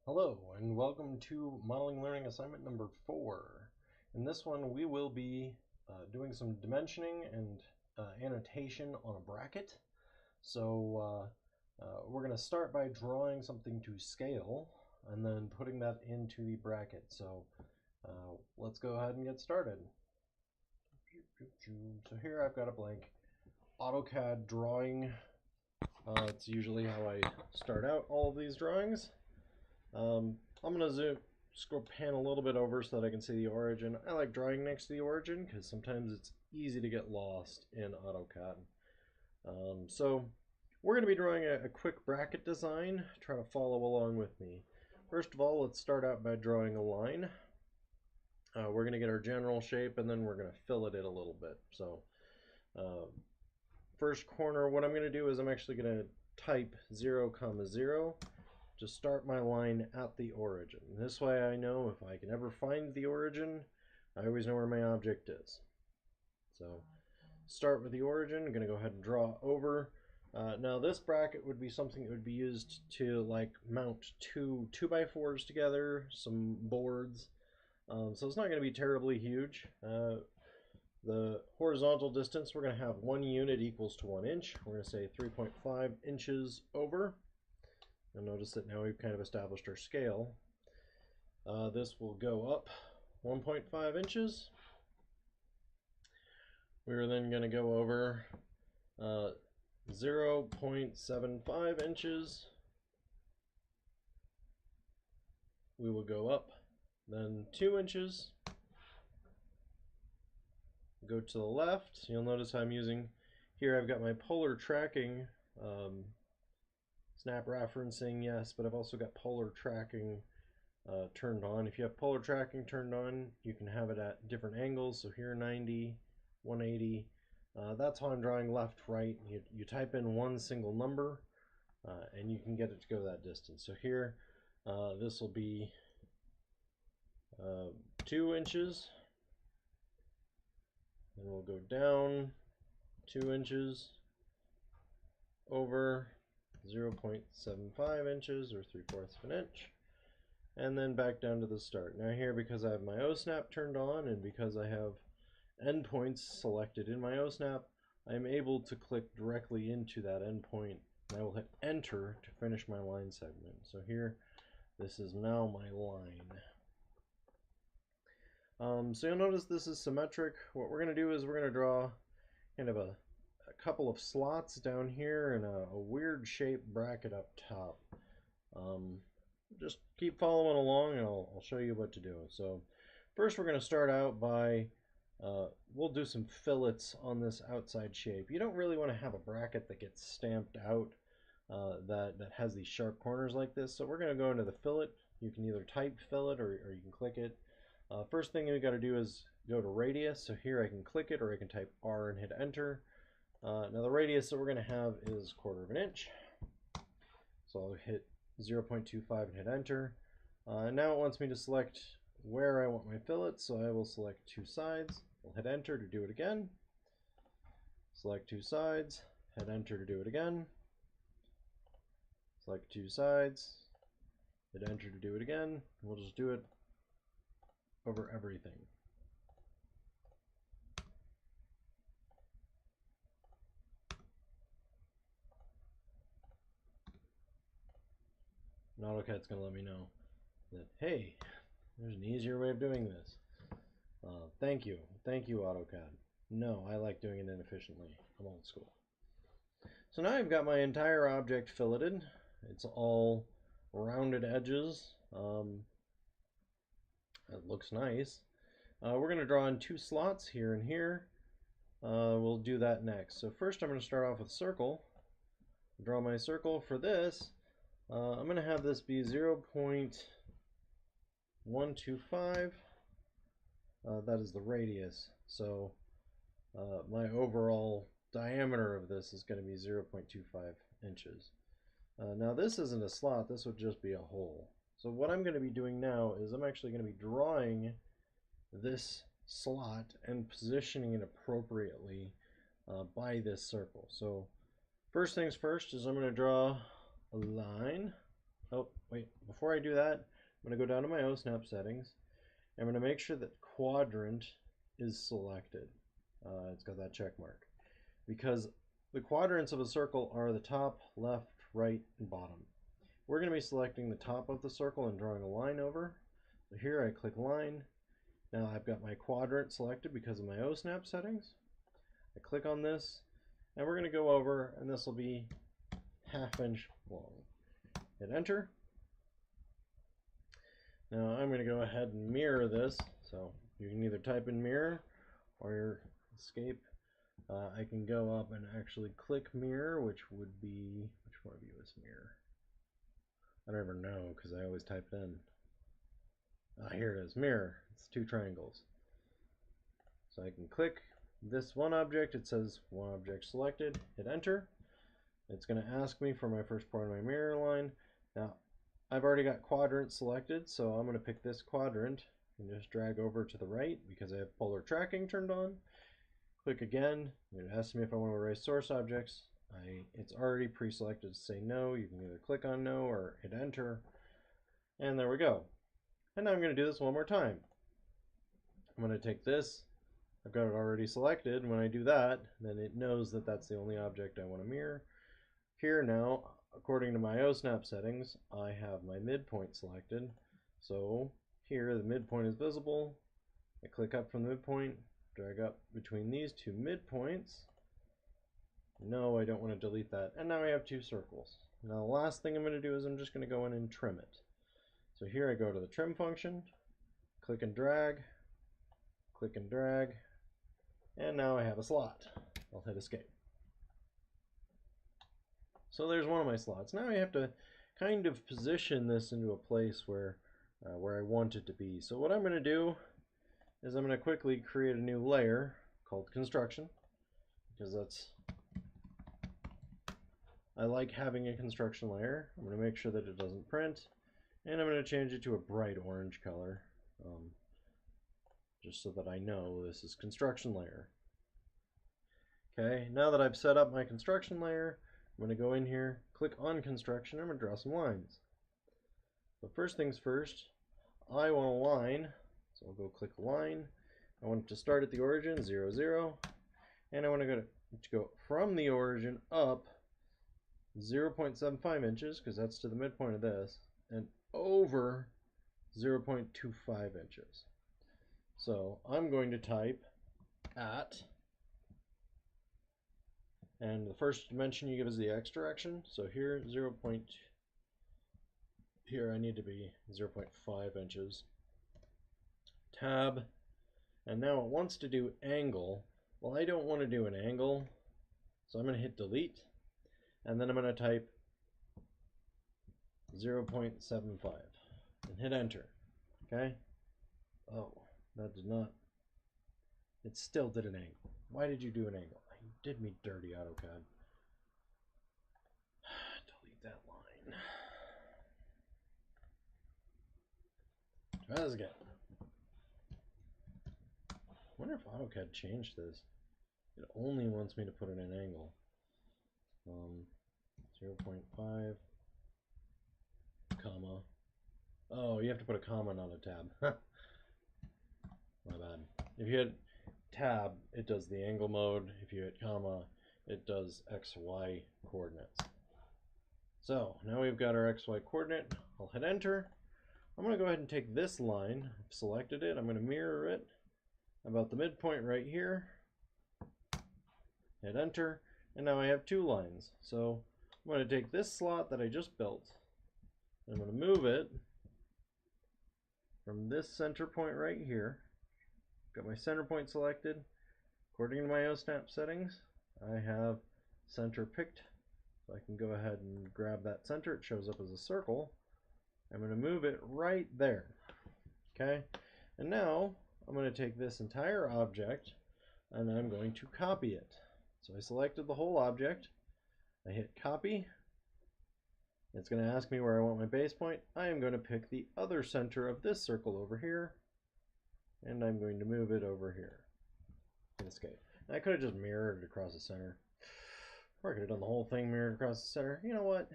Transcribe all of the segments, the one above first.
Hello and welcome to Modeling Learning Assignment number 4. In this one we will be doing some dimensioning and annotation on a bracket. So we're going to start by drawing something to scale and then putting that into the bracket. So let's go ahead and get started. So here I've got a blank AutoCAD drawing. It's usually how I start out all of these drawings. I'm going to scroll pan a little bit over so that I can see the origin. I like drawing next to the origin because sometimes it's easy to get lost in AutoCAD. So we're going to be drawing a quick bracket design. Try to follow along with me. First of all, let's start out by drawing a line. We're going to get our general shape and then we're going to fillet it a little bit. So first corner, what I'm going to do is I'm actually going to type 0, 0 to start my line at the origin. This way I know if I can ever find the origin, I always know where my object is. So start with the origin. I'm going to go ahead and draw over. Now this bracket would be something that would be used to like mount two 2x4s together, some boards. So it's not going to be terribly huge. The horizontal distance, we're going to have 1 unit equals to 1 inch. We're going to say 3.5 inches over. You'll notice that now we've kind of established our scale. This will go up 1.5 inches. We're then going to go over 0.75 inches. We will go up then 2 inches. Go to the left. You'll notice I'm using, here I've got my polar tracking, snap referencing, yes, but I've also got polar tracking turned on. If you have polar tracking turned on, you can have it at different angles. So here 90, 180. That's how I'm drawing left, right. You type in one single number and you can get it to go that distance. So here this will be 2 inches. And we'll go down 2 inches over 0.75 inches or 3/4 of an inch, and then back down to the start. Now here, because I have my O-snap turned on and because I have endpoints selected in my O-snap, I'm able to click directly into that endpoint. I will hit enter to finish my line segment. So here, this is now my line. So you'll notice this is symmetric. What we're going to do is we're going to draw kind of a couple of slots down here and a weird shaped bracket up top. Just keep following along and I'll show you what to do. So first we're going to start out by, we'll do some fillets on this outside shape. You don't really want to have a bracket that gets stamped out that has these sharp corners like this. So we're going to go into the fillet. You can either type fillet or you can click it. First thing we got to do is go to radius. So here I can click it or I can type R and hit enter. Now the radius that we're going to have is 1/4 of an inch. So I'll hit 0.25 and hit enter. Now it wants me to select where I want my fillet, so I will select 2 sides. I'll hit enter to do it again. Select 2 sides, hit enter to do it again. Select 2 sides, hit enter to do it again. We'll just do it over everything. And AutoCAD's going to let me know that, hey, there's an easier way of doing this. Thank you. Thank you, AutoCAD. No, I like doing it inefficiently. I'm old school. So now I've got my entire object filleted. It's all rounded edges. It looks nice. We're going to draw in 2 slots here and here. We'll do that next. So first I'm going to start off with circle. Draw my circle for this. I'm going to have this be 0.125. That is the radius. So my overall diameter of this is going to be 0.25 inches. Now this isn't a slot, this would just be a hole. So what I'm going to be doing now is I'm actually going to be drawing this slot and positioning it appropriately by this circle. So first things first is I'm going to draw a line oh, wait, before I do that, I'm going to go down to my OSNAP settings. I'm going to make sure that quadrant is selected. It's got that check mark. Because the quadrants of a circle are the top, left, right, and bottom. We're going to be selecting the top of the circle and drawing a line over. So here I click line. Now I've got my quadrant selected because of my OSNAP settings. I click on this, and we're going to go over, and this will be 1/2 inch long. Hit enter. Now I'm going to go ahead and mirror this. So you can either type in mirror or escape. I can go up and actually click mirror, which would be, which one of you is mirror? I don't ever know because I always type it in. Here it is, mirror. It's 2 triangles. So I can click this one object. It says one object selected. Hit enter. It's going to ask me for my first part of my mirror line. Now I've already got quadrant selected, so I'm going to pick this quadrant and just drag over to the right because I have polar tracking turned on. Click again. It asks me if I want to erase source objects. It's already pre-selected to say no. You can either click on no or hit enter. And there we go. And now I'm going to do this one more time. I'm going to take this. I've got it already selected. When I do that, then it knows that that's the only object I want to mirror. Here now, according to my OSNAP settings, I have my midpoint selected. So here the midpoint is visible. I click up from the midpoint, drag up between these 2 midpoints. No, I don't want to delete that. And now I have 2 circles. Now the last thing I'm going to do is I'm just going to go in and trim it. So here I go to the trim function, click and drag, and now I have a slot. I'll hit escape. So there's one of my slots. Now I have to kind of position this into a place where I want it to be. So what I'm going to do is I'm going to quickly create a new layer called construction, because I like having a construction layer. I'm going to make sure that it doesn't print, and I'm going to change it to a bright orange color, just so that I know this is construction layer. Okay, now that I've set up my construction layer, I'm going to go in here, click on construction, I'm going to draw some lines. So first things first, I want a line, so I'll go click line. I want it to start at the origin, 0, 0, and I want to go from the origin up 0.75 inches, because that's to the midpoint of this, and over 0.25 inches. So I'm going to type at, and the first dimension you give is the x direction. So here, here I need to be 0.5 inches. Tab, and now it wants to do angle. Well, I don't want to do an angle, so I'm going to hit delete, and then I'm going to type 0.75 and hit enter. Okay. Oh, that did not. It still did an angle. Why did you do an angle? You did me dirty, AutoCAD. Delete that line. Try this again. I wonder if AutoCAD changed this. It only wants me to put in an angle. 0.5, comma. Oh, you have to put a comma, not a tab. My bad. If you hit tab, it does the angle mode. If you hit comma, it does XY coordinates. So now we've got our XY coordinate. I'll hit enter. I'm going to go ahead and take this line. I've selected it. I'm going to mirror it about the midpoint right here. Hit enter. And now I have 2 lines. So I'm going to take this slot that I just built. I'm going to move it from this center point right here. Got my center point selected. According to my OSNAP settings, I have center picked. So I can go ahead and grab that center. It shows up as a circle. I'm going to move it right there. Okay. And now I'm going to take this entire object and I'm going to copy it. So I selected the whole object. I hit copy. It's going to ask me where I want my base point. I am going to pick the other center of this circle over here, and I'm going to move it over here. Hit escape. And I could have just mirrored it across the center. Or I could have done the whole thing mirrored across the center. You know what?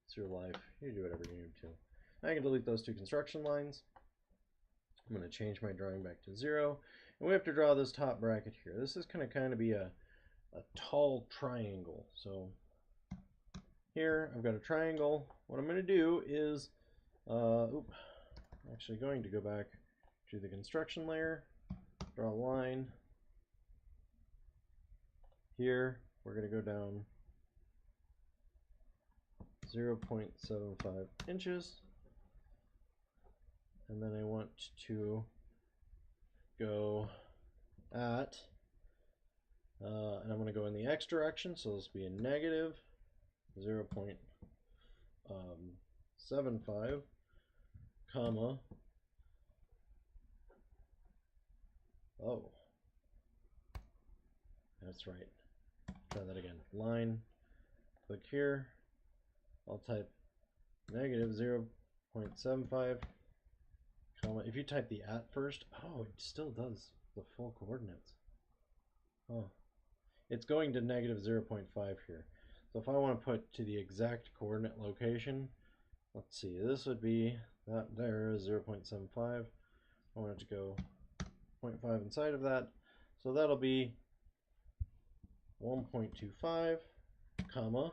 It's your life. You do whatever you need to. I can delete those two construction lines. I'm going to change my drawing back to 0. And we have to draw this top bracket here. This is going to kind of be a tall triangle. So here I've got a triangle. What I'm going to do is, I'm actually going to go back to the construction layer, draw a line. Here we're going to go down 0.75 inches. And then I want to go at, and I'm going to go in the X direction, so this will be a negative 0.75, comma, oh, that's right, try that again, line, click here, I'll type negative 0.75, comma, if you type the at first, oh, it still does the full coordinates. Oh, it's going to negative 0.5 here. So if I want to put to the exact coordinate location, let's see, this would be, that there is 0.75. I want it to go 0.5 inside of that. So that'll be 1.25, comma,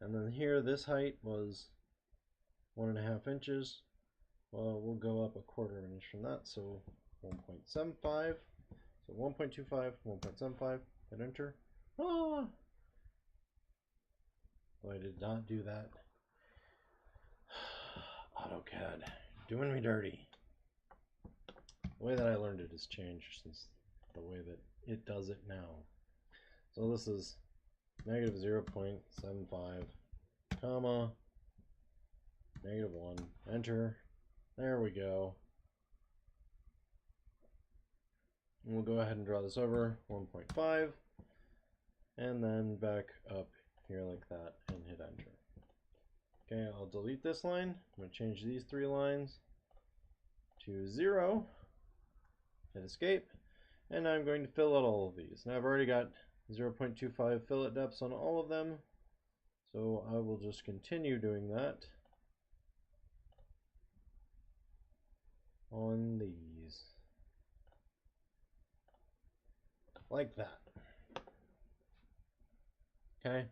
and then here this height was 1.5 inches. Well, we'll go up a quarter of an inch from that, so 1.75. So 1.25, 1.75, hit enter. Ah! Oh, I did not do that. AutoCAD, doing me dirty. The way that I learned it has changed since the way that it does it now. So this is negative 0.75, comma, negative 1, enter. There we go. And we'll go ahead and draw this over 1.5 and then back up here like that and hit enter. Okay, I'll delete this line. I'm going to change these 3 lines to 0, hit escape, and I'm going to fill out all of these. Now I've already got 0.25 fillet depths on all of them, so I will just continue doing that on these. Like that. Okay.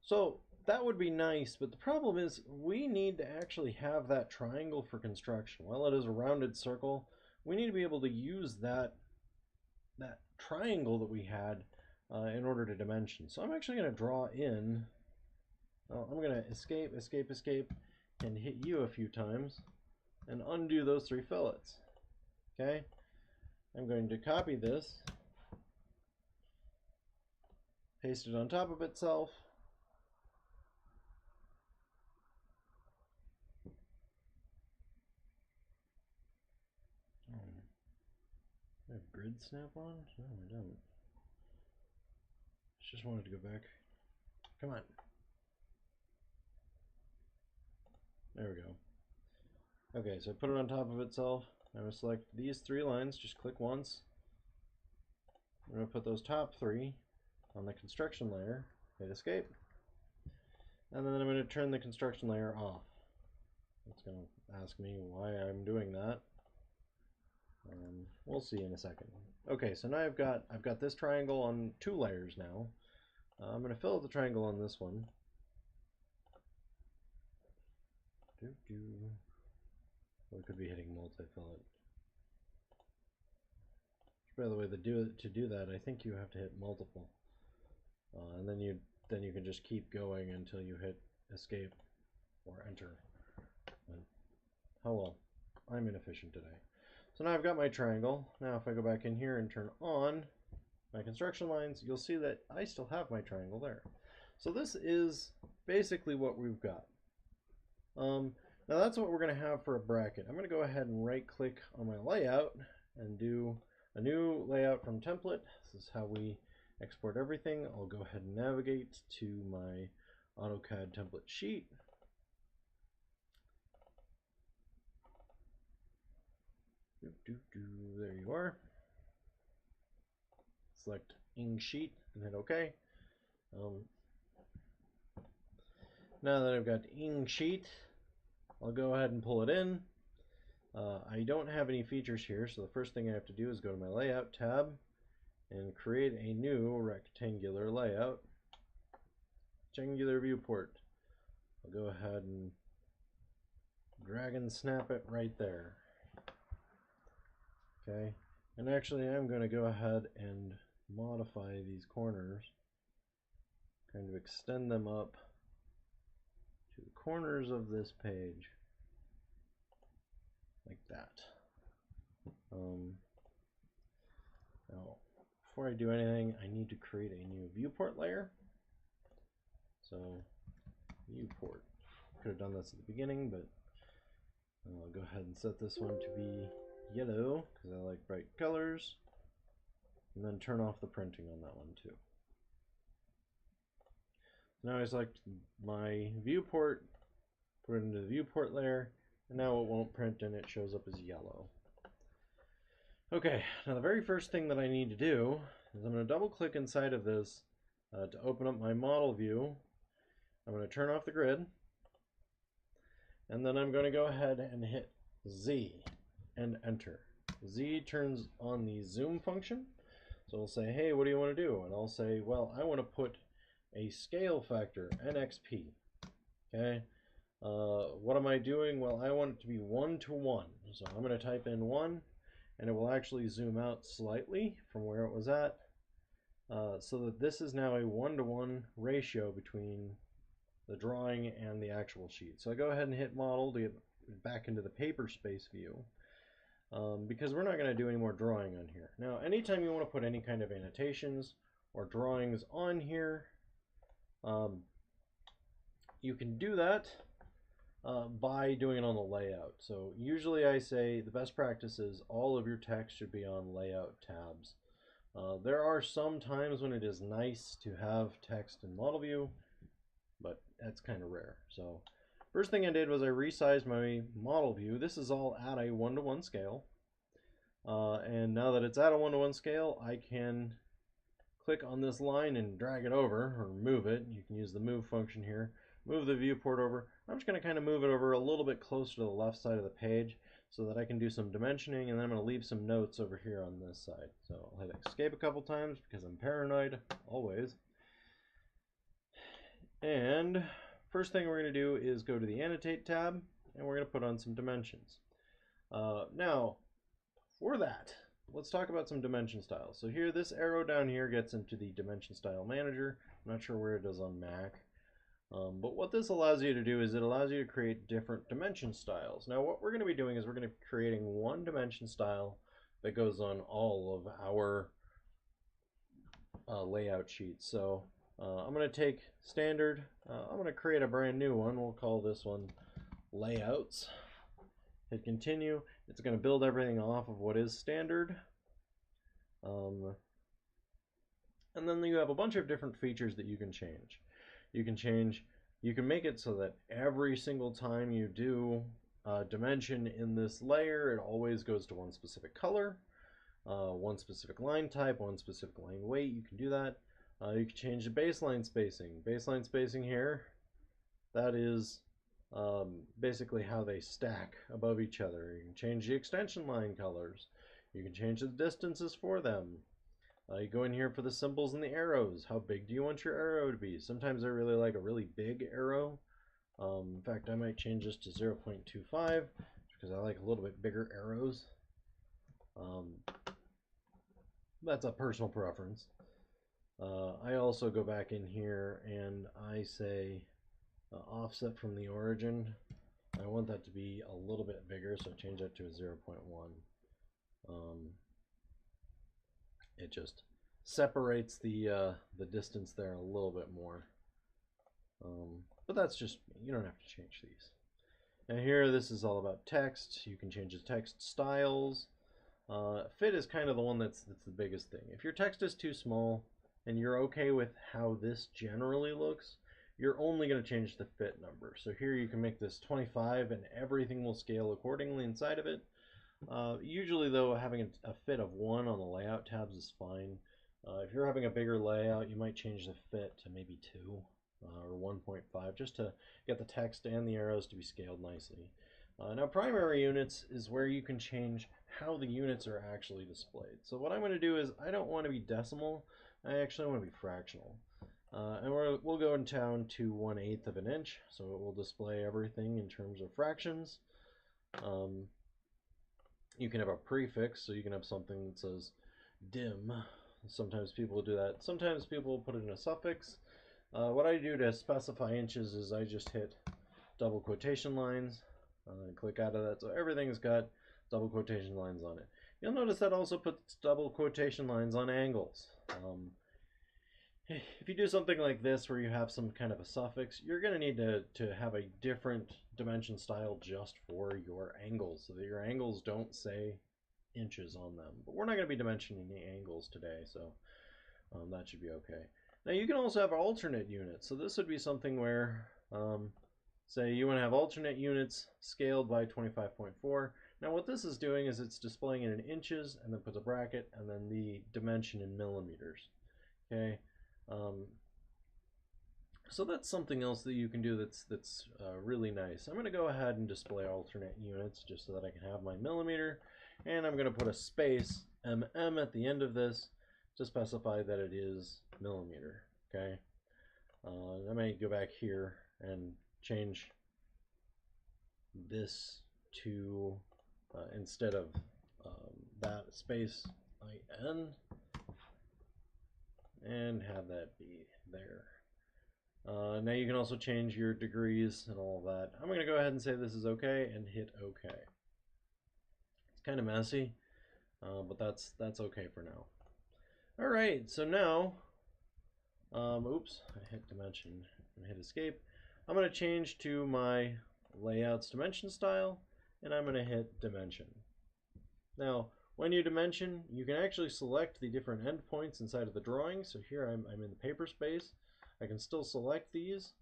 So that would be nice, but the problem is we need to actually have that triangle for construction. While it is a rounded circle, we need to be able to use that triangle that we had in order to dimension. So I'm actually going to draw in, I'm going to escape, escape, escape, and hit U a few times and undo those 3 fillets. Okay. I'm going to copy this, paste it on top of itself, I have grid snap on? No, I don't. Just wanted to go back. Come on. There we go. Okay, so I put it on top of itself. I'm going to select these 3 lines, just click once. I'm going to put those top 3 on the construction layer, hit escape, and then I'm going to turn the construction layer off. It's going to ask me why I'm doing that. We'll see in a second. Okay, so now I've got this triangle on 2 layers now. I'm going to fill out the triangle on this one. We could be hitting multi-fillet. By the way, to do that, I think you have to hit multiple, and then you can just keep going until you hit escape or enter. Oh well, I'm inefficient today. So now I've got my triangle. Now if I go back in here and turn on my construction lines, you'll see that I still have my triangle there. So this is basically what we've got. Now that's what we're going to have for a bracket. I'm going to go ahead and right click on my layout and do a new layout from template. This is how we export everything. I'll go ahead and navigate to my AutoCAD template sheet. There you are. Select Ing Sheet and hit OK. Now that I've got ing sheet, I'll go ahead and pull it in. I don't have any features here, so the first thing I have to do is go to my layout tab and create a new rectangular layout. Rectangular viewport. I'll go ahead and drag and snap it right there. Okay, and actually I'm going to go ahead and modify these corners, kind of extend them up to the corners of this page, like that. Now, before I do anything, I need to create a new viewport layer. So, viewport. Could have done this at the beginning, but I'll go ahead and set this one to be yellow because I like bright colors, and then turn off the printing on that one too. Now I select my viewport, put it into the viewport layer, and now it won't print and it shows up as yellow. Okay, now the very first thing that I need to do is I'm going to double click inside of this to open up my model view. I'm going to turn off the grid, and then I'm going to go ahead and hit Z and enter. Z turns on the zoom function, so we'll say, hey, what do you want to do? And I'll say, well, I want to put a scale factor, NXP. Okay, what am I doing? Well, I want it to be 1 to 1. So I'm going to type in 1, and it will actually zoom out slightly from where it was at, so that this is now a 1 to 1 ratio between the drawing and the actual sheet. So I go ahead and hit model to get back into the paper space view, because we're not going to do any more drawing on here. Now, anytime you want to put any kind of annotations or drawings on here, you can do that by doing it on the layout. So usually I say the best practice is all of your text should be on layout tabs. There are some times when it is nice to have text in model view, but that's kind of rare. So first thing I did was I resized my model view. This is all at a 1 to 1 scale. And now that it's at a 1 to 1 scale, I can click on this line and drag it over or move it. You can use the move function here. Move the viewport over. I'm just going to kind of move it over a little bit closer to the left side of the page so that I can do some dimensioning, and then I'm going to leave some notes over here on this side. So I'll hit escape a couple times because I'm paranoid, always. And first thing we're going to do is go to the Annotate tab, and we're going to put on some dimensions. Now, for that, let's talk about some dimension styles. So here, this arrow down here gets into the Dimension Style Manager. I'm not sure where it is on Mac. But what this allows you to do is it allows you to create different dimension styles. Now what we're going to be doing is we're going to be creating one dimension style that goes on all of our layout sheets. So I'm going to take standard, I'm going to create a brand new one. We'll call this one Layouts. Hit continue. It's going to build everything off of what is standard. And then you have a bunch of different features that you can change. You can make it so that every single time you do a dimension in this layer, it always goes to one specific color, one specific line type, one specific line weight. You can do that. You can change the baseline spacing. Baseline spacing here, that is basically how they stack above each other. You can change the extension line colors. You can change the distances for them. You go in here for the symbols and the arrows. How big do you want your arrow to be? Sometimes I really like a really big arrow. In fact, I might change this to 0.25 because I like a little bit bigger arrows. That's a personal preference. I also go back in here and I say offset from the origin. I want that to be a little bit bigger, so change that to a 0.1. It just separates the distance there a little bit more. But that's just, you don't have to change these. Now here, this is all about text. You can change the text styles. Fit is kind of the one that's the biggest thing. If your text is too small and you're okay with how this generally looks, you're only going to change the fit number. So here you can make this 25 and everything will scale accordingly inside of it. Usually though, having a fit of 1 on the layout tabs is fine. If you're having a bigger layout, you might change the fit to maybe 2 or 1.5, just to get the text and the arrows to be scaled nicely. Now primary units is where you can change how the units are actually displayed. So what I'm going to do is I don't want to be decimal, I actually want to be fractional. And we'll go down to 1/8 of an inch, so it will display everything in terms of fractions. You can have a prefix, so you can have something that says dim. Sometimes people do that. Sometimes people put it in a suffix. What I do to specify inches is I just hit double quotation lines and click out of that, so everything's got double quotation lines on it. You'll notice that also puts double quotation lines on angles. If you do something like this where you have some kind of a suffix, you're going to need to have a different dimension style just for your angles, so that your angles don't say inches on them. But we're not going to be dimensioning the angles today, so that should be okay. Now you can also have alternate units. So this would be something where, say you want to have alternate units scaled by 25.4. Now what this is doing is it's displaying it in inches and then puts a bracket and then the dimension in millimeters. Okay. So that's something else that you can do that's really nice. I'm going to go ahead and display alternate units just so that I can have my millimeter, and I'm going to put a space mm at the end of this to specify that it is millimeter. Okay. I might go back here and change this to instead of that space IN, and have that be there. Now you can also change your degrees and all of that. I'm going to go ahead and say this is okay and hit OK. It's kind of messy, but that's okay for now. All right, so now, oops, I hit dimension and hit escape. I'm going to change to my layouts dimension style, and I'm going to hit dimension. Now, when you dimension, you can actually select the different endpoints inside of the drawing. So here I'm in the paper space. I can still select these,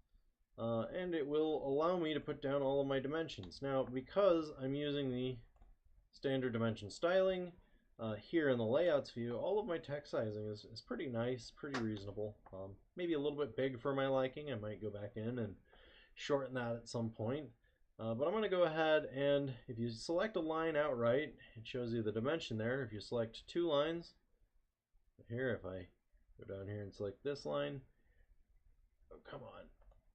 and it will allow me to put down all of my dimensions. Now, because I'm using the standard dimension styling, here in the layouts view, all of my text sizing is pretty nice, pretty reasonable. Maybe a little bit big for my liking. I might go back in and shorten that at some point. But I'm going to go ahead and if you select a line outright, it shows you the dimension there. If you select two lines, here if I go down here and select this line, oh come on,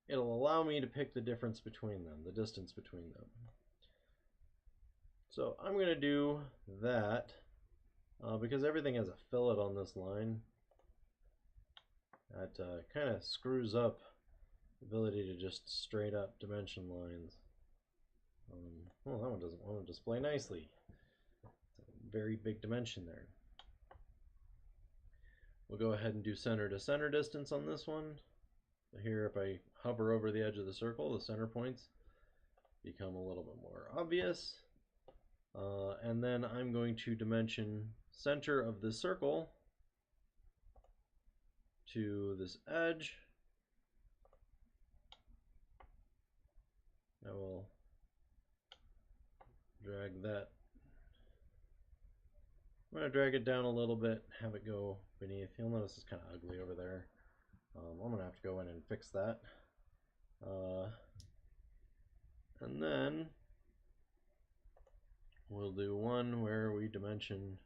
it'll allow me to pick the difference between them, the distance between them. So I'm going to do that because everything has a fillet on this line. That kind of screws up the ability to just straight up dimension lines. Well, that one doesn't want to display nicely. It's a very big dimension there. We'll go ahead and do center to center distance on this one. So here, if I hover over the edge of the circle, the center points become a little bit more obvious. And then I'm going to dimension center of the circle to this edge. I will drag that. I'm going to drag it down a little bit, have it go beneath. You'll notice it's kind of ugly over there. I'm going to have to go in and fix that. And then we'll do one where we dimension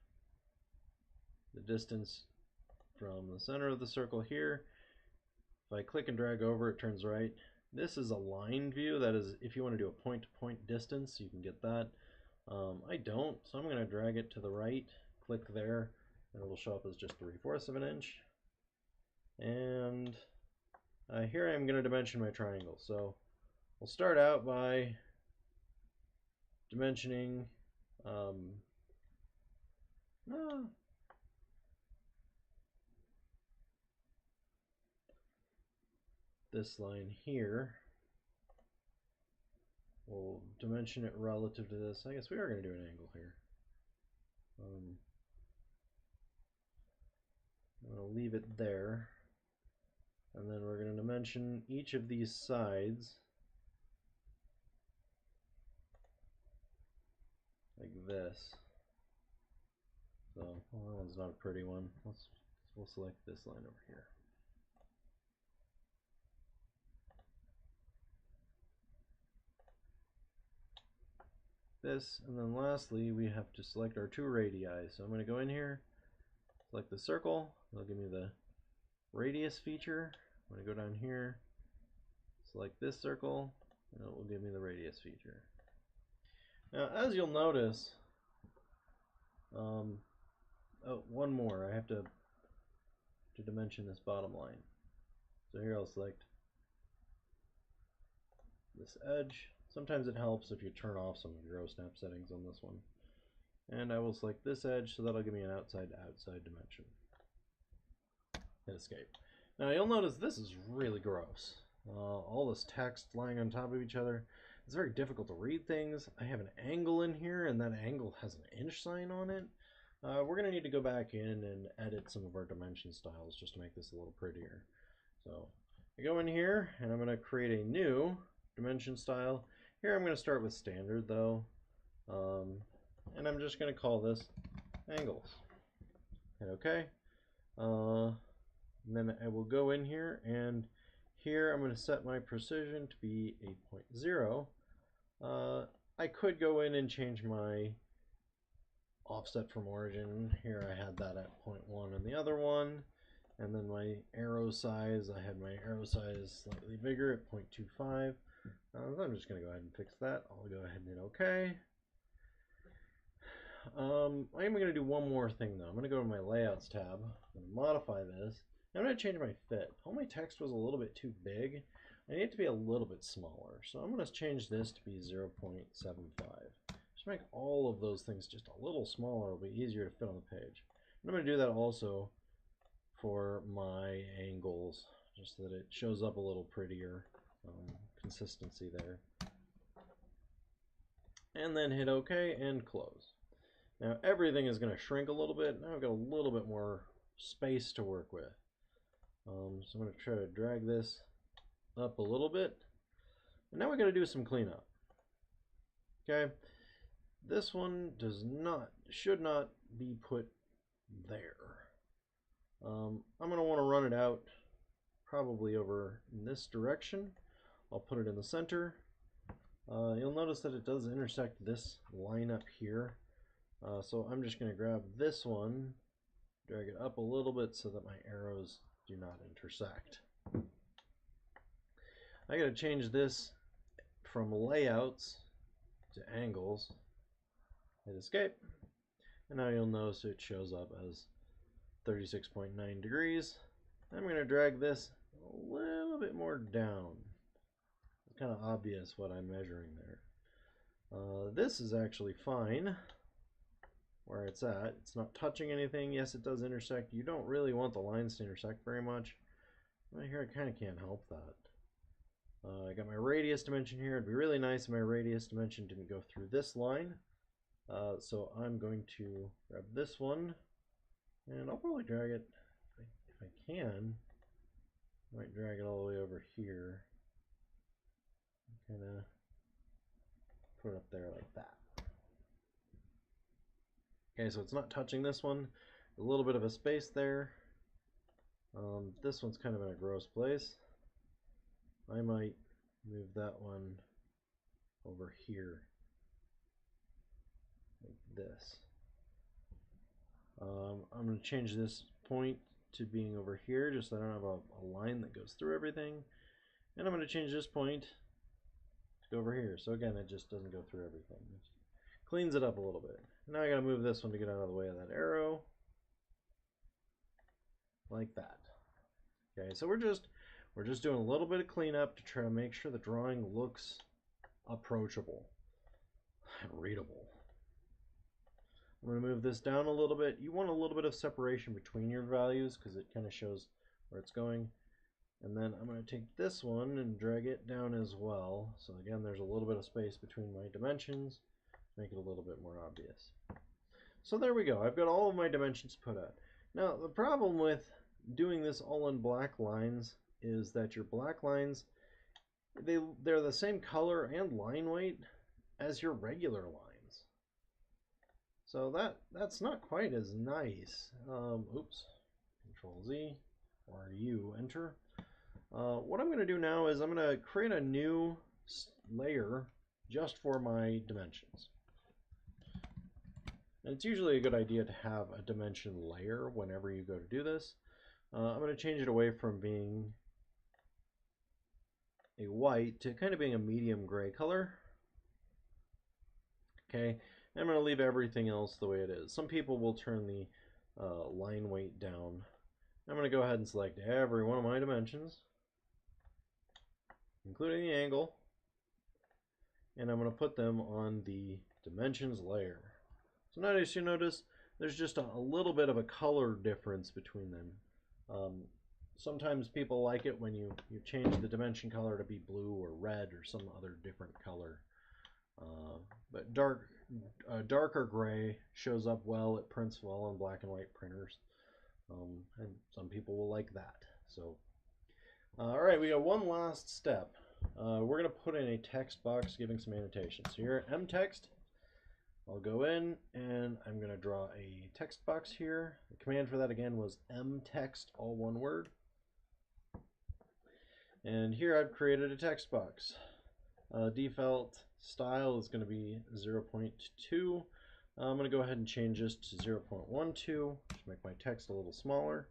the distance from the center of the circle here. If I click and drag over, it turns right. This is a line view. That is, if you want to do a point-to-point distance, you can get that. I don't, so I'm going to drag it to the right, click there, and it will show up as just 3/4 of an inch. And here I'm going to dimension my triangle. So we'll start out by dimensioning this line here. We'll dimension it relative to this. I guess we are going to do an angle here. I'm going to leave it there. And then we're going to dimension each of these sides like this. So, well, that one's not a pretty one. We'll select this line over here. this, and then lastly we have to select our two radii. So I'm going to go in here, select the circle, it'll give me the radius feature. I'm going to go down here, select this circle, and it will give me the radius feature. Now as you'll notice, oh, one more, I have to dimension this bottom line. So here I'll select this edge. Sometimes it helps if you turn off some of your OSNAP settings on this one. And I will select this edge, so that'll give me an outside to outside dimension. Hit escape. Now you'll notice this is really gross. All this text lying on top of each other. It's very difficult to read things. I have an angle in here, and that angle has an inch sign on it. We're going to need to go back in and edit some of our dimension styles just to make this a little prettier. So I go in here, and I'm going to create a new dimension style. Here I'm going to start with standard though, and I'm just going to call this angles. Hit OK. And then I will go in here, and here I'm going to set my precision to be 8.0. I could go in and change my offset from origin. Here I had that at 0.1 and the other one. And then my arrow size, I had my arrow size slightly bigger at 0.25. I'm just going to go ahead and fix that. I'll go ahead and hit OK. I'm going to do one more thing though. I'm going to go to my Layouts tab. I'm going to modify this. I'm going to change my fit. All my text was a little bit too big. I need it to be a little bit smaller. So I'm going to change this to be 0.75. Just make all of those things just a little smaller. It'll be easier to fit on the page. And I'm going to do that also for my angles, just so that it shows up a little prettier. Consistency there. And then hit OK and close. Now everything is going to shrink a little bit. Now I've got a little bit more space to work with. So I'm going to try to drag this up a little bit. And now we're going to do some cleanup. Okay, this one should not be put there. I'm going to want to run it out probably over in this direction. I'll put it in the center. You'll notice that it does intersect this line up here. So I'm just going to grab this one, drag it up a little bit so that my arrows do not intersect. I got to change this from layouts to angles. Hit escape. And now you'll notice it shows up as 36.9 degrees. I'm going to drag this a little bit more down. It's kind of obvious what I'm measuring there. This is actually fine where it's at. It's not touching anything. Yes, it does intersect. You don't really want the lines to intersect very much. Right here I kind of can't help that. I got my radius dimension here. It'd be really nice if my radius dimension didn't go through this line. So I'm going to grab this one, and I'll probably drag it, if I can, I might drag it all the way over here. Kind of put it up there like that. Okay, so it's not touching this one. A little bit of a space there. This one's kind of in a gross place. I might move that one over here like this. I'm going to change this point to being over here just so I don't have a line that goes through everything. And I'm going to change this point to go over here. So again, it just doesn't go through everything. It cleans it up a little bit. Now I got to move this one to get out of the way of that arrow. Like that. Okay, so we're just doing a little bit of cleanup to try to make sure the drawing looks approachable and readable. I'm going to move this down a little bit. You want a little bit of separation between your values because it kind of shows where it's going. And then I'm going to take this one and drag it down as well. So again, there's a little bit of space between my dimensions to make it a little bit more obvious. So there we go. I've got all of my dimensions put out. Now the problem with doing this all in black lines is that your black lines, they're the same color and line weight as your regular lines. So that's not quite as nice. Oops, Control Z or U, enter. What I'm going to do now is I'm going to create a new layer just for my dimensions. And it's usually a good idea to have a dimension layer whenever you go to do this. I'm going to change it away from being a white to kind of being a medium gray color. Okay, I'm going to leave everything else the way it is. Some people will turn the line weight down. I'm going to go ahead and select every one of my dimensions, including the angle, and I'm going to put them on the dimensions layer. So notice, you notice there's just a little bit of a color difference between them. Sometimes people like it when you change the dimension color to be blue or red or some other different color. But darker gray shows up well, it prints well on black and white printers. And some people will like that. So, all right, we got one last step. We're going to put in a text box giving some annotations. So here, M text. I'll go in and I'm going to draw a text box here. The command for that again was M text, all one word. And here I've created a text box. Default style is going to be 0.2. I'm going to go ahead and change this to 0.12 to make my text a little smaller.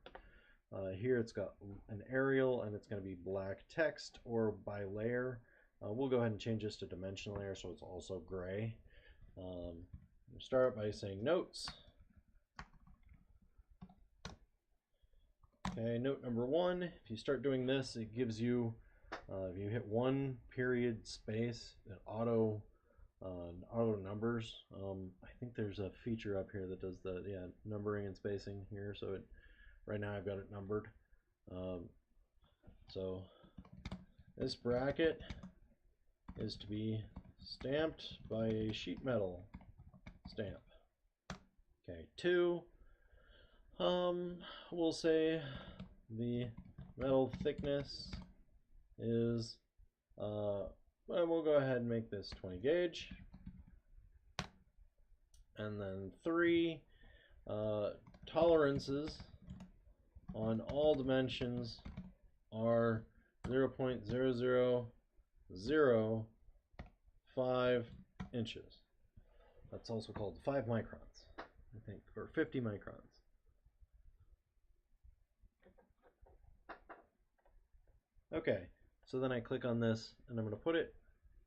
Here it's got an Arial and it's going to be black text or by layer. We'll go ahead and change this to dimension layer so it's also gray. Start by saying notes. Okay, note number 1, if you start doing this, it gives you, if you hit 1 period space, it auto numbers. I think there's a feature up here that does the numbering and spacing here. So right now I've got it numbered. So this bracket is to be stamped by a sheet metal stamp. Okay, 2. We'll say the metal thickness is, well, we'll go ahead and make this 20 gauge. And then 3, tolerances on all dimensions are 0.0005 inches. That's also called 5 microns, I think, or 50 microns. Okay, so then I click on this and I'm going to put it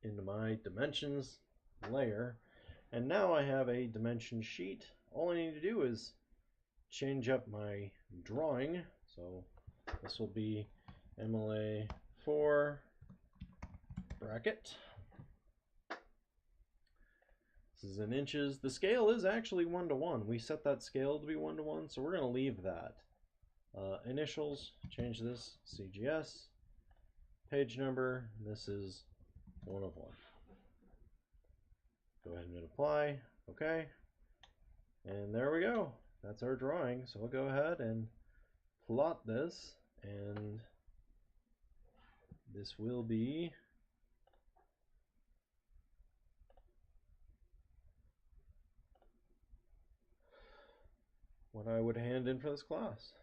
into my dimensions layer. And now I have a dimension sheet. All I need to do is change up my drawing. So this will be MLA 4 bracket. This is in inches. The scale is actually 1:1. We set that scale to be 1:1, so we're going to leave that. Initials, change this, CGS. Page number, this is 1 of 1. Go ahead and hit apply. Okay. And there we go. That's our drawing. So we'll go ahead and plot this, and this will be what I would hand in for this class.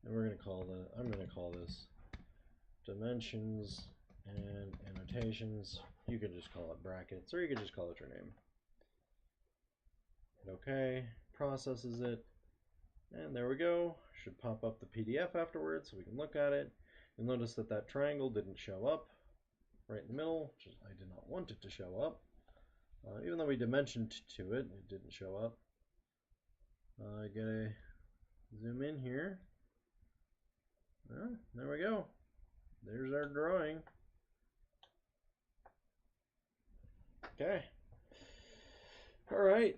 And we're going to call I'm going to call this dimensions and annotations. You could just call it brackets, or you could just call it your name. Okay, processes it, and there we go. Should pop up the PDF afterwards so we can look at it. You'll notice that that triangle didn't show up right in the middle, which I did not want it to show up. Even though we dimensioned to it, it didn't show up. I gotta zoom in here. There we go. There's our drawing. Okay. All right.